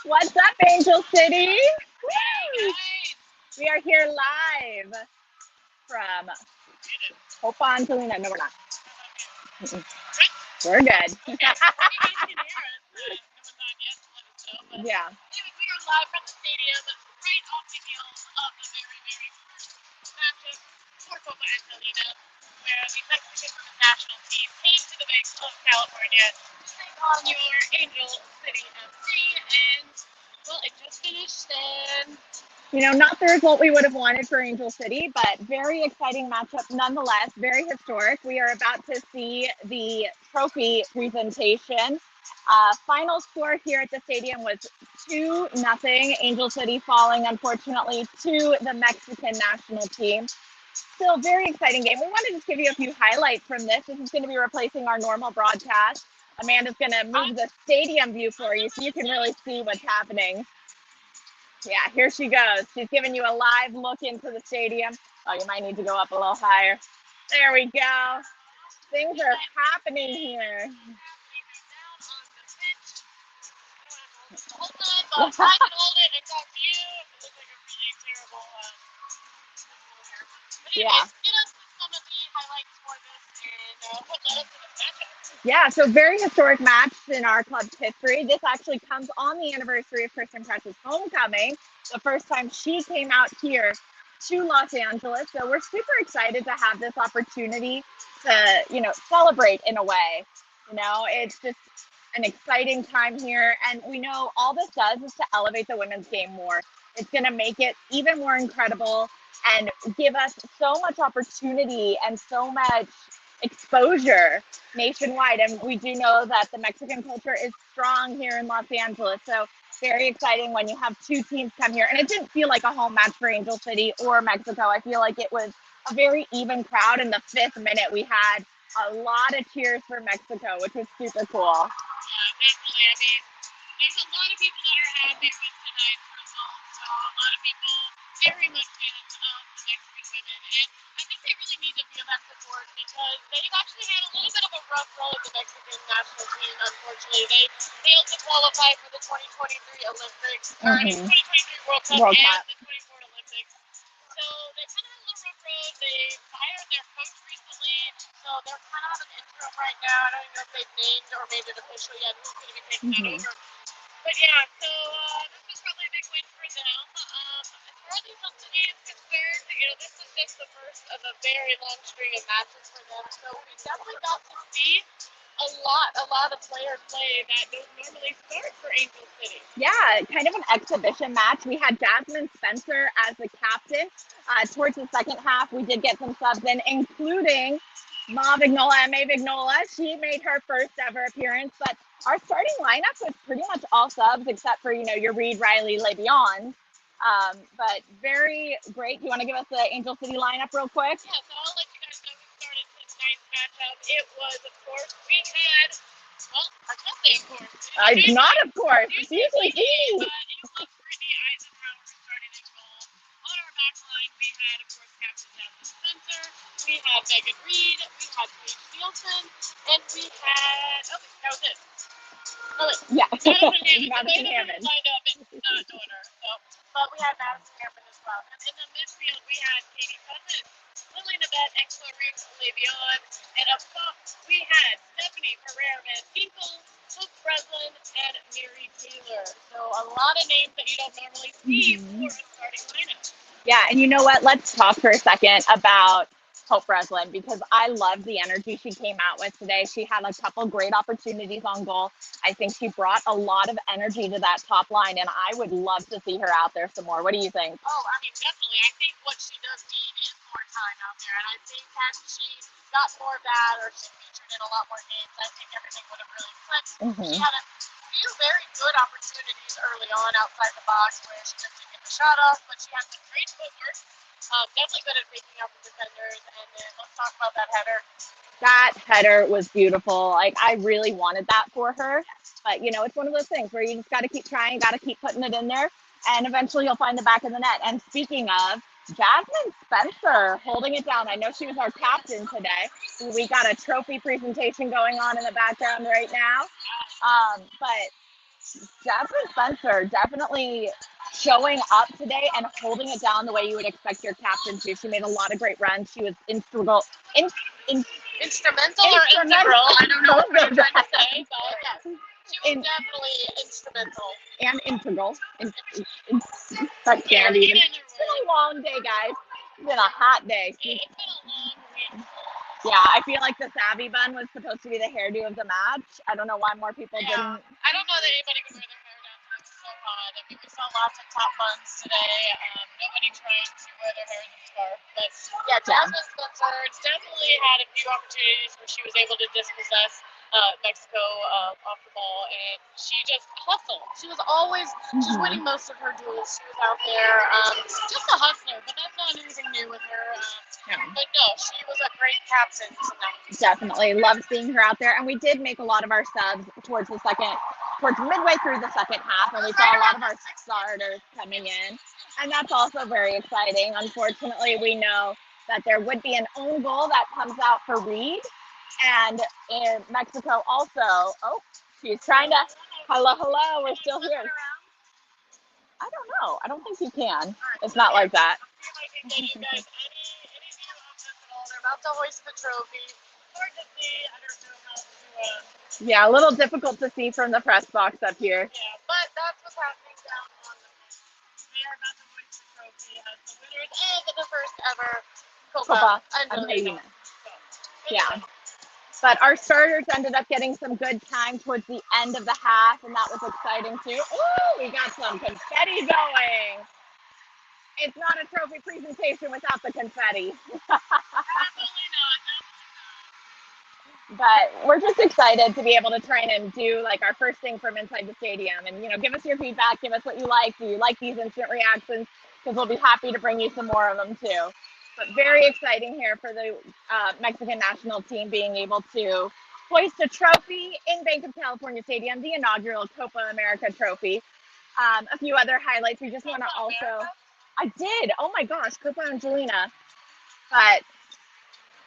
What's up, Angel City? Hey Woo! guys! We are here live from Copa, Angelina. No, we're not. Okay. Mm-mm. Right? We're good. Okay. Well, you guys can hear us. No one's on yet to let us know. But Yeah. anyways, we are live from the stadium, right off the heels of the very, very first matchup for Copa Angelina, where the Mexican women's national team came to the Banks of California to take on your Angel City FC, and well, it just finished, and Not the result we would have wanted for Angel City, but very exciting matchup nonetheless. Very historic. We are about to see the trophy presentation. Final score here at the stadium was 2-0. Angel City falling, unfortunately, to the Mexican national team. Still, very exciting game. We want to just give you a few highlights from this. This is going to be replacing our normal broadcast. Amanda's going to I, move the stadium view I'm for you so gonna you can say really see what's happening. Yeah, here she goes. She's giving you a live look into the stadium. Oh, you might need to go up a little higher. There we go. Things it's are like happening here. happening right now on the pitch. I don't have to hold this the whole time, but I can hold it and talk to you. It looks like a really terrible visual here. But Yeah. anyways, get us some of the highlights for this and what led up to this matchup. Yeah, so very historic match in our club's history. This actually comes on the anniversary of Kristen Press's homecoming, the first time she came out here to Los Angeles. So we're super excited to have this opportunity to, celebrate in a way. It's just an exciting time here. And we know all this does is to elevate the women's game more. It's going to make it even more incredible and give us so much opportunity and so much exposure nationwide. And we do know that the Mexican culture is strong here in Los Angeles. So very exciting when you have two teams come here. And it didn't feel like a home match for Angel City or Mexico. I feel like it was a very even crowd. In the fifth minute, we had a lot of cheers for Mexico, which was super cool. Yeah, definitely. I mean, there's a lot of people that are happy with tonight's result. So a lot of people very much fans of the Mexican women, and I think they really need to feel that support because they've actually had a little bit of a rough road with the Mexican national team. Unfortunately, they failed to qualify for the 2023 Olympics, or I mean Mm-hmm. 2023 World Cup World and Cup. the 24 Olympics. So they kind of had a little rough road. They fired their coach recently, so they're kind of on an interim right now. I don't even know if they've named or made it official yet who's going to be taking that Mm-hmm. over. But yeah, so this was probably a big win for them. As far as Eagle City is concerned, this was just the first of a very long string of matches for them. So we definitely got to see a lot of players play that don't normally start for Angel City. Yeah, kind of an exhibition match. We had Jasmine Spencer as the captain. Towards the second half, we did get some subs in, including Emma Vignola. She made her first ever appearance, but our starting lineup was pretty much all subs except for, your Reed, Riley, Le'Veon. But very great. Do you want to give us the Angel City lineup real quick? Yeah, so I'll let you guys know who started tonight's matchup. It was, of course, we had, well, I can't say of course. Not, of course. It's It's usually usually me, E. but it was Brittany Eisenhower who started in goal. On our back line, we had, of course, Captain Jasmine Spencer. We had Megan Reed. We had Paige Nielsen. And we had, oh, that was it. Oh, wait. Yeah. Madison Hammond. The Madison Madison Hammond. lined up in not order. So, but we had Madison Hammond as well. And in the midfield, we had Katie Cousins, Lily Nabet, and Clarice Le'Veon. And up top, we had Stephanie Ferrer Van Ginkel, Hope Breslin, and Mary Taylor. So a lot of names that you don't normally see for a starting lineup. Yeah, and you know what? Let's talk for a second about Hope Breslin because I love the energy she came out with today. She had a couple great opportunities on goal. I think she brought a lot of energy to that top line, and I would love to see her out there some more. What do you think? Oh, I mean, definitely. I think what she does need is more time out there. And I think had she got more of that or she featured in a lot more games, I think everything would have really clicked. She Mm-hmm. had a few very good opportunities early on outside the box where she just didn't get the shot off, but she had some great footwork. Definitely good at picking up the defenders. And then let's talk about that header. That header was beautiful. Like, I really wanted that for her. But, it's one of those things where you just got to keep trying, got to keep putting it in there, and eventually you'll find the back of the net. And speaking of, Jasmine Spencer holding it down. I know she was our captain today. We got a trophy presentation going on in the background right now. But Jasmine Spencer definitely showing up today and holding it down the way you would expect your captain to. She made a lot of great runs. She was integral, in, Instrumental or integral? I don't know what you're trying to say, but yes, she was definitely instrumental. And integral. I can't even. It's been a long day, guys. It's been a hot day. It's been a long week. Yeah, I feel like the Savvy bun was supposed to be the hairdo of the match. I don't know why more people didn't. I don't know that anybody could wear their hair down. It's so hot. I mean, we saw lots of top buns today. Nobody trying to wear their hair in a scarf. But yeah, Jasmine Spencer definitely had a few opportunities where she was able to dispossess Mexico off the ball, and she just hustled. She was always she's winning most of her duels. She was out there just a hustler, but that's not anything new with her. But no, she was a great captain tonight. Definitely love seeing her out there, and we did make a lot of our subs towards midway through the second half, and we saw a lot of our starters coming in, and that's also very exciting. Unfortunately, we know that there would be an own goal that comes out for Reed. And in Mexico also, she's trying to, hello, we're still here. I don't know. I don't think you can. It's not like that. They're about to hoist the trophy. Hard to see. I don't know how to. Yeah, a little difficult to see from the press box up here. Yeah, but that's what's happening down on the pitch. They are about to hoist the trophy as the winners of the first ever Copa Angelina. Yeah. But our starters ended up getting some good time towards the end of the half, and that was exciting too. Ooh, we got some confetti going. It's not a trophy presentation without the confetti. Absolutely not. But we're just excited to be able to try and do like our first thing from inside the stadium, and give us your feedback, give us what you like. Do you like these instant reactions? Because we'll be happy to bring you some more of them too. But very exciting here for the Mexican national team being able to hoist a trophy in Bank of California Stadium, the inaugural Copa America trophy. A few other highlights. We just want to also. I did. Oh my gosh, Copa Angelina. But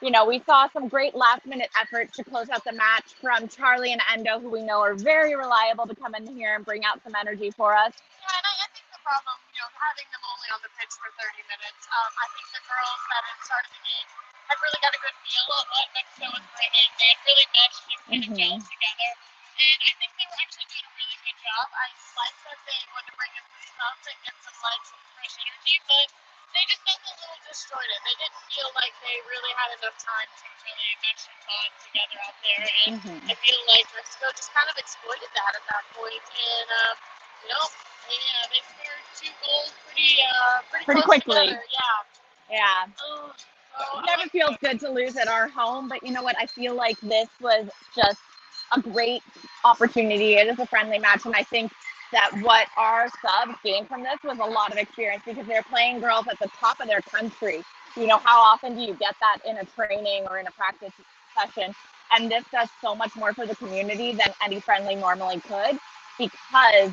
we saw some great last-minute efforts to close out the match from Charlie and Endo, who we know are very reliable to come in here and bring out some energy for us. Yeah, and I think the problem, having them only on the pitch for 30 minutes, I think the girls that had started the game had really got a good feel of what Mexico was bringing. They had really meshed and kind of gelled together, and I think they were actually doing a really good job. I like that they wanted to bring in some stuff and get some fresh energy, but they just felt a little disjointed. They didn't feel like they really had enough time to really mesh and bond together out there. And I feel like Mexico just kind of exploited that at that point. And, they scored 2 goals pretty quickly. Together. Yeah. It never feels good to lose at our home, but you know what? I feel like this was just a great opportunity. It is a friendly match, and I think that what our subs gained from this was a lot of experience because they're playing girls at the top of their country. How often do you get that in a training or in a practice session? And this does so much more for the community than any friendly normally could, because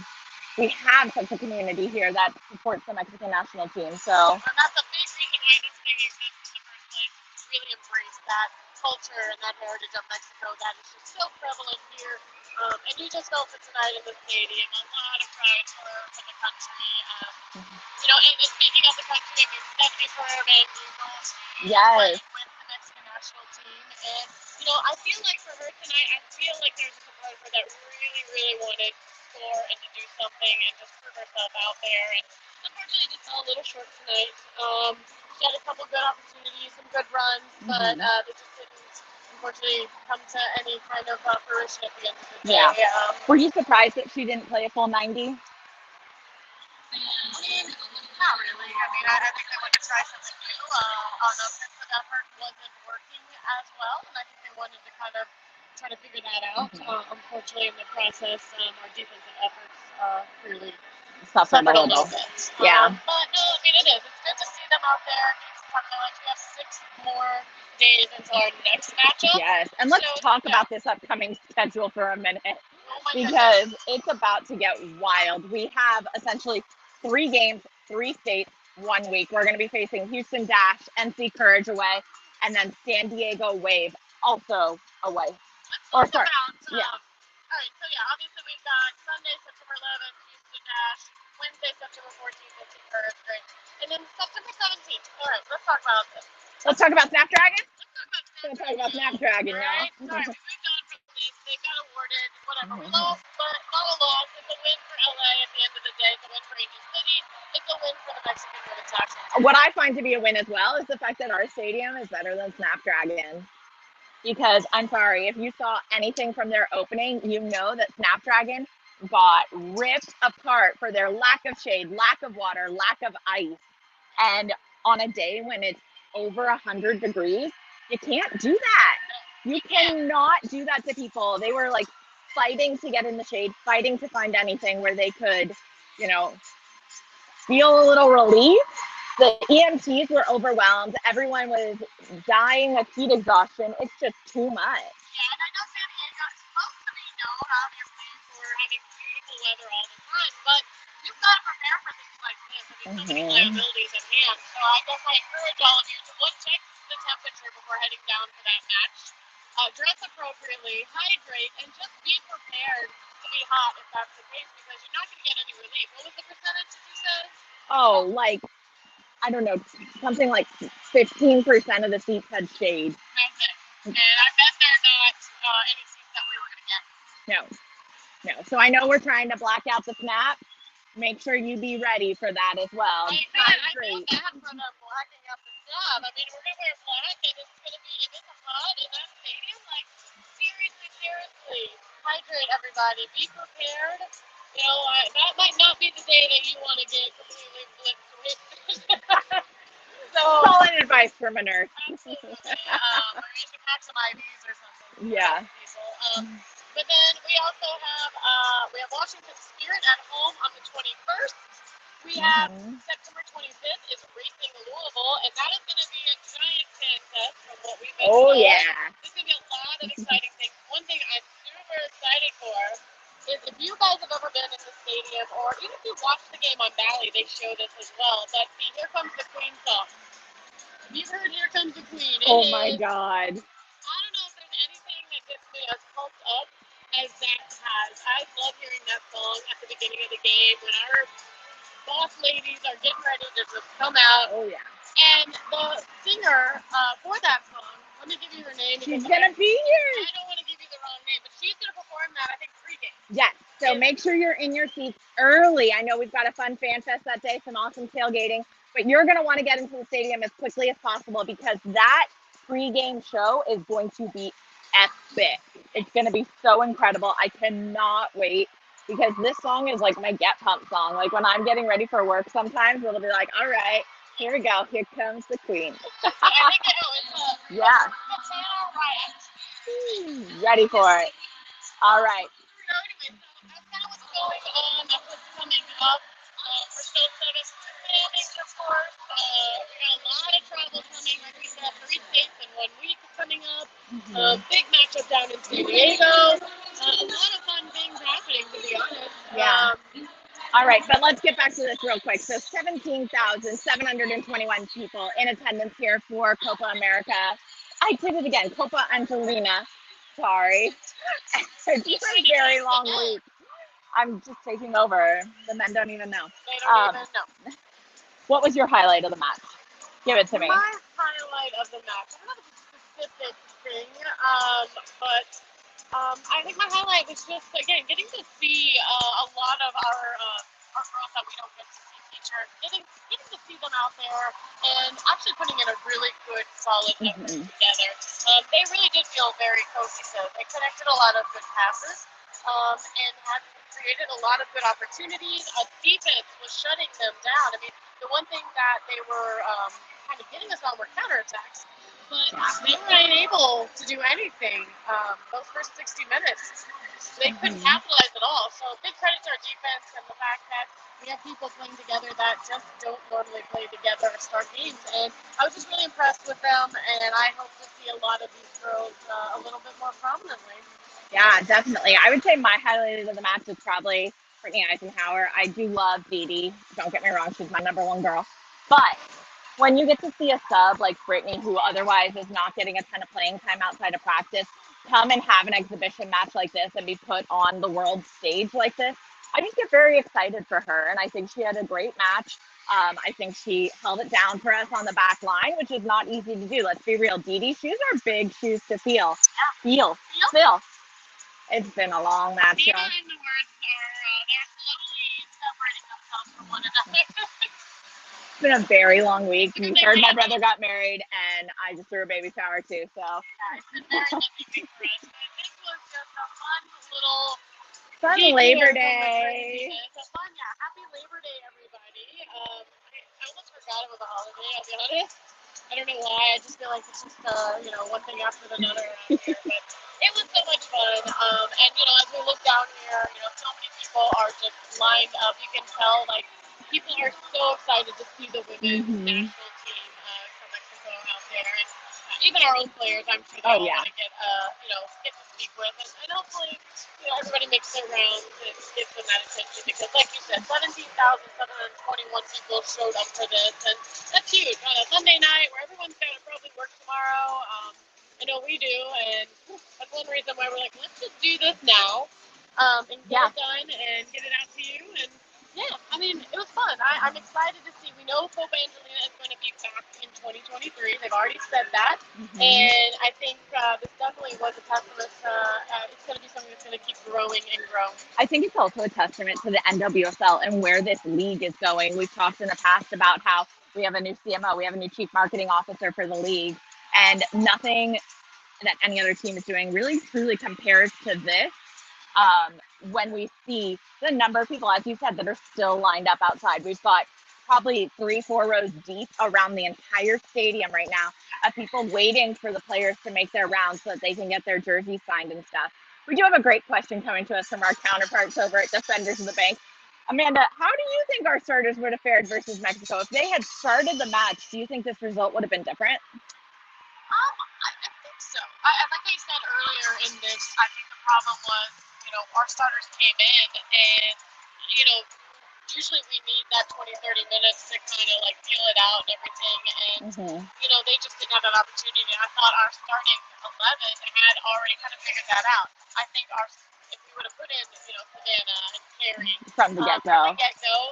we have such a community here that supports the Mexican national team. So and that's a big reason why this thing exists in the first place. Really embrace that culture and that heritage of Mexico that is just so prevalent here. And you just felt it tonight in the stadium. A lot of pride for the country. And speaking of the country, I mean, Stephanie Fermin, yes, with the Mexican national team. And, I feel like for her tonight, I feel like there's a component for that really, really wanted to score and to do something and just prove herself out there. And unfortunately, just fell a little short tonight. She had a couple good opportunities, some good runs, but they just didn't, unfortunately, come to any kind of fruition at the end of the day. Yeah. Were you surprised that she didn't play a full 90? Not really. I mean, I think they wanted to try something new. On offensive effort wasn't working as well, and I think they wanted to kind of try to figure that out. Unfortunately, in the process, our defensive efforts clearly suffered a little bit. Yeah. But no, I mean, it is. It's good to see them out there. We have 6 more days until our next matchup. Yes, and let's talk about this upcoming schedule for a minute, because it's about to get wild. We have essentially 3 games, 3 states, 1 week. We're going to be facing Houston Dash, NC Courage away, and then San Diego Wave also away. Let's talk about right, so yeah, obviously we've got Sunday, September 11th, Houston Dash, Wednesday, September 14th, Houston Courage, right? And then September 17th. All right, let's talk about this. Let's talk about Snapdragon. Let's talk about We're gonna talk Snapdragon. about Snapdragon All now. right, sorry, we moved on from this. They got awarded, whatever. We Mhm. lost, but not a loss. It's a win for LA at the end of the day. It's a win for Angel City. It's a win for the Mexican women's national team. What I find to be a win as well is the fact that our stadium is better than Snapdragon. Because I'm sorry, if you saw anything from their opening, you know that Snapdragon got ripped apart for their lack of shade, lack of water, lack of ice. And on a day when it's over 100 degrees, you can't do that. You cannot do that to people. They were like fighting to get in the shade, fighting to find anything where they could, you know, feel a little relief. The EMTs were overwhelmed. Everyone was dying of heat exhaustion. It's just too much. Yeah, and I know San Diego is supposed to be known, obviously, for having beautiful weather all the time, but you've got to prepare for things like this. I mean, so many liabilities at hand. So I guess I encourage all of you to one, check the temperature before heading down for that match. Dress appropriately, hydrate, and just be prepared to be hot if that's the case, because you're not going to get any relief. What was the percentage that you said? Oh, like, I don't know, something like 15% of the seats had shade. That's it. And I bet they're not any seats that we were going to get. No. So I know we're trying to black out the snap. Make sure you be ready for that as well. I feel bad for them blacking out the snap. I mean, we're going to wear black, and it's going to be in the mud in that stadium. Like, seriously, hydrate, everybody. Be prepared. You know, that might not be the day that you want to get completely blitzed with. So, solid advice from a nurse. Absolutely. Or you should pack some IVs or something. Yeah. But then we also have Washington Spirit at home on the 21st. We have September 25th is Racing Louisville, and that is going to be a giant fan fest from what we've been told. Yeah. There's going to be a lot of exciting things. One thing I'm super excited for is if you guys have ever been in the stadium, or even if you watch the game on Bally, they show this as well, but the Here Comes the Queen song. You've heard Here Comes the Queen. Oh my God. I don't know if there's anything that gets me as pumped up as that has. I love hearing that song at the beginning of the game when our boss ladies are getting ready to just come out. Oh yeah. And the singer for that song, let me give you her name. She's going to be here. I don't want to give you the wrong name, but she's going to perform that, I think, pregame. Yes. So make sure you're in your seats early. I know we've got a fun fan fest that day, some awesome tailgating, but you're going to want to get into the stadium as quickly as possible because that pregame show is going to be epic. It's going to be so incredible. I cannot wait because this song is like my get pumped song. Like when I'm getting ready for work sometimes, it'll be like, all right, here we go. Here comes the queen. Yeah. Ready for it. All right. So anyway, so that's kind of what's going on. That's what's coming up. We're still setting standings, of course. We got a lot of travel coming. Like we said, 3 states in 1 week coming up. Big matchup down in San Diego. A lot of fun things happening, to be honest. Yeah. All right, but let's get back to this real quick. So 17,721 people in attendance here for Copa America. I did it again, Copa Angelina. Sorry. It's just a very long week. I'm just taking over. The men don't even know. They don't even know. What was your highlight of the match? Give it to me. My highlight of the match, I don't have a specific thing, but I think my highlight was just, again, getting to see a lot of our girls that we don't get to see featured, getting to see them out there and actually putting in a really good, solid effort together. They really did feel very cohesive. They connected a lot of good passes and had created a lot of good opportunities. Defense was shutting them down. I mean, the one thing that they were kind of getting us on were counterattacks. But they were unable to do anything those first 60 minutes. They couldn't capitalize at all. So big credit to our defense and the fact that we have people playing together that just don't normally play together or start games. And I was just really impressed with them, and I hope to see a lot of these girls a little bit more prominently. Yeah, definitely. I would say my highlight of the match is probably Brittany Eisenhower. I do love Dee Dee. Don't get me wrong, she's my number one girl. But when you get to see a sub like Brittany, who otherwise is not getting a ton of playing time outside of practice, come and have an exhibition match like this and be put on the world stage like this, I just get very excited for her. And I think she had a great match. I think she held it down for us on the back line, which is not easy to do. Let's be real, Dee. Shoes are big shoes to feel. Feel. It's been a long match, Dina y'all. and the words are they're slowly separating themselves from one another. It's been a very long week. Because You they heard my have brother got married, and I just threw a baby shower too. So it's been very busy week for us. But this was just a fun little fun detour Labor from the Day. craziness. A fun, yeah. Happy Labor Day, everybody. I almost forgot it was a holiday. I'll be honest. I don't know why. I just feel like it's just one thing after another around here. But it was so much fun. And as we look down here, so many people are just lined up. You can tell like people are so excited to see the women's national team from Mexico out there. And even our own players, I'm sure they all want to get to speak with, and hopefully, everybody makes their rounds and gives them that attention because, like you said, 17,721 people showed up for this, and that's huge on a Sunday night where everyone's got to probably work tomorrow. I know we do, and that's one reason why we're like, let's just do this now, and get it done and get it out to you. And yeah, I mean, it was fun. I'm excited to see. We know Copa Angelina is going to be back in 2023. They've already said that. And I think this definitely was a testament to it's going to be something that's going to keep growing and growing. I think it's also a testament to the NWSL and where this league is going. We've talked in the past about how we have a new CMO, we have a new chief marketing officer for the league, and nothing that any other team is doing really truly compares to this. When we see the number of people, as you said, that are still lined up outside, we've got probably 3-4 rows deep around the entire stadium right now of people waiting for the players to make their rounds so that they can get their jerseys signed and stuff. We do have a great question coming to us from our counterparts over at Defenders of the Bank. Amanda, how do you think our starters would have fared versus Mexico? If they had started the match, do you think this result would have been different? I think so. Like I said earlier in this, I think the problem was, our starters came in and, usually we need that 20, 30 minutes to kind of like feel it out and everything. And, they just didn't have that opportunity. I thought our starting 11 had already kind of figured that out. I think if we would have put in, Savannah and Carrie from the get-go,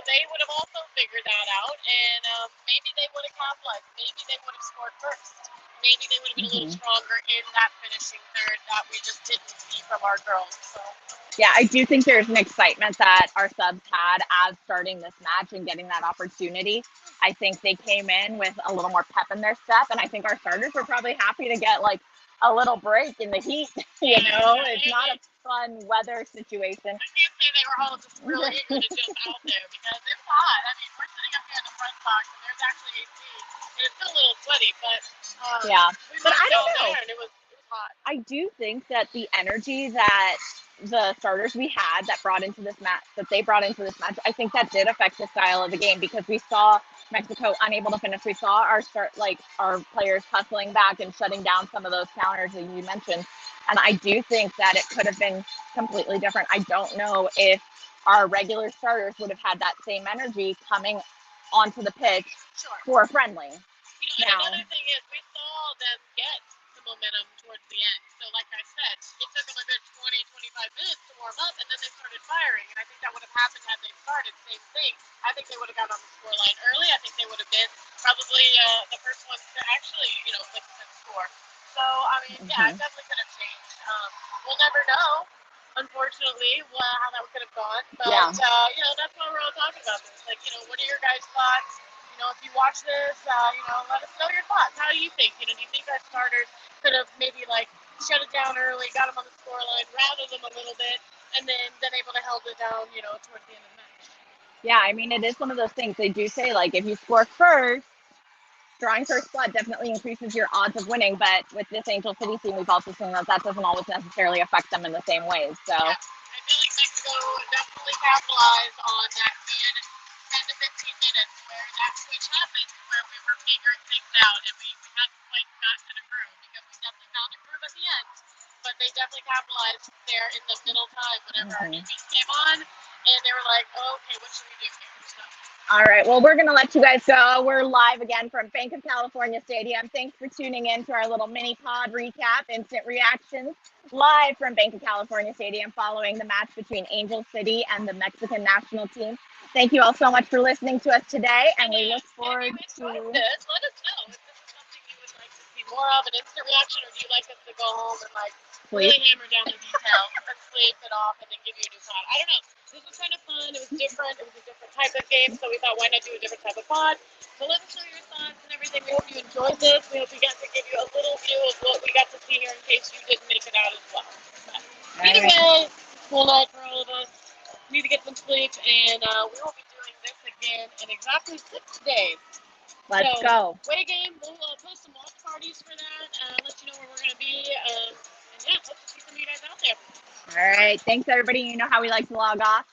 they would have also figured that out. And maybe they would have capitalized. Maybe they would have scored first. Maybe they would have been a little stronger in that finishing third that we just didn't see from our girls. So. Yeah, I do think there's an excitement that our subs had as starting this match and getting that opportunity. I think they came in with a little more pep in their step, and I think our starters were probably happy to get like a little break in the heat. It's not a fun weather situation. I can't say they were all just really eager to jump out there because it's hot. I mean, we're sitting up here in the front box, and there's actually AC, and it's still a little sweaty, but but I don't know. And it was hot. I do think that the energy that the starters we had that they brought into this match, I think that did affect the style of the game because we saw Mexico unable to finish. We saw our players hustling back and shutting down some of those counters that you mentioned. And I do think that it could have been completely different. I don't know if our regular starters would have had that same energy coming onto the pitch for friendly. Another thing is we saw them get the momentum towards the end. So like I said, it took them a good 20, 25 minutes to warm up, and then they started firing. And I think that would have happened had they started. Same thing. I think they would have got on the scoreline early. I think they would have been probably the first ones to actually, lift and score. So, I mean, yeah, it definitely could have changed. We'll never know, unfortunately, how that could have gone. But, that's why we're all talking about this. Like, what are your guys' thoughts? If you watch this, let us know your thoughts. How do you think? Do you think our starters could have maybe like shut it down early, got them on the scoreline, routed them a little bit, and then been able to hold it down, towards the end of the match? Yeah, I mean, it is one of those things. They do say, like, if you score first, drawing first blood definitely increases your odds of winning. But with this Angel City team, we've also seen that doesn't always necessarily affect them in the same ways. So I feel like Mexico definitely capitalized on that 10 to 15 minutes where that switch happened, where we were figuring things out and we hadn't quite gotten to the groove because we definitely found the groove at the end. But they definitely capitalized there in the middle time whenever our newbies came on and they were like, oh, okay, what should we do here? All right. Well, we're going to let you guys go. We're live again from Bank of California Stadium. Thanks for tuning in to our little mini pod recap, instant reactions, live from Bank of California Stadium following the match between Angel City and the Mexican national team. Thank you all so much for listening to us today, and we look forward to this. Let us know if this is something you would like to see more of, an instant reaction, or do you like us to go home and really hammer down the details and sleep it off and then give you a new pod? I don't know. This was kind of fun. It was different. It was a different type of game, so we thought, why not do a different type of pod? So let us know your thoughts and everything. We hope you enjoyed this. We hope we got to give you a little view of what we got to see here in case you didn't make it out as well. But either way, cool night for all of us. Need to get some sleep, and we will be doing this again in exactly 6 days. Let's go. Way game. We'll post some watch parties for that. Let you know where we're going to be. And yeah, hope to see some of you guys out there. All right. Thanks, everybody. You know how we like to log off.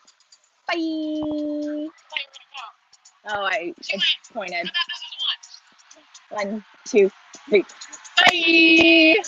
Bye. Oh, I pointed. 1, 2, 3. Bye.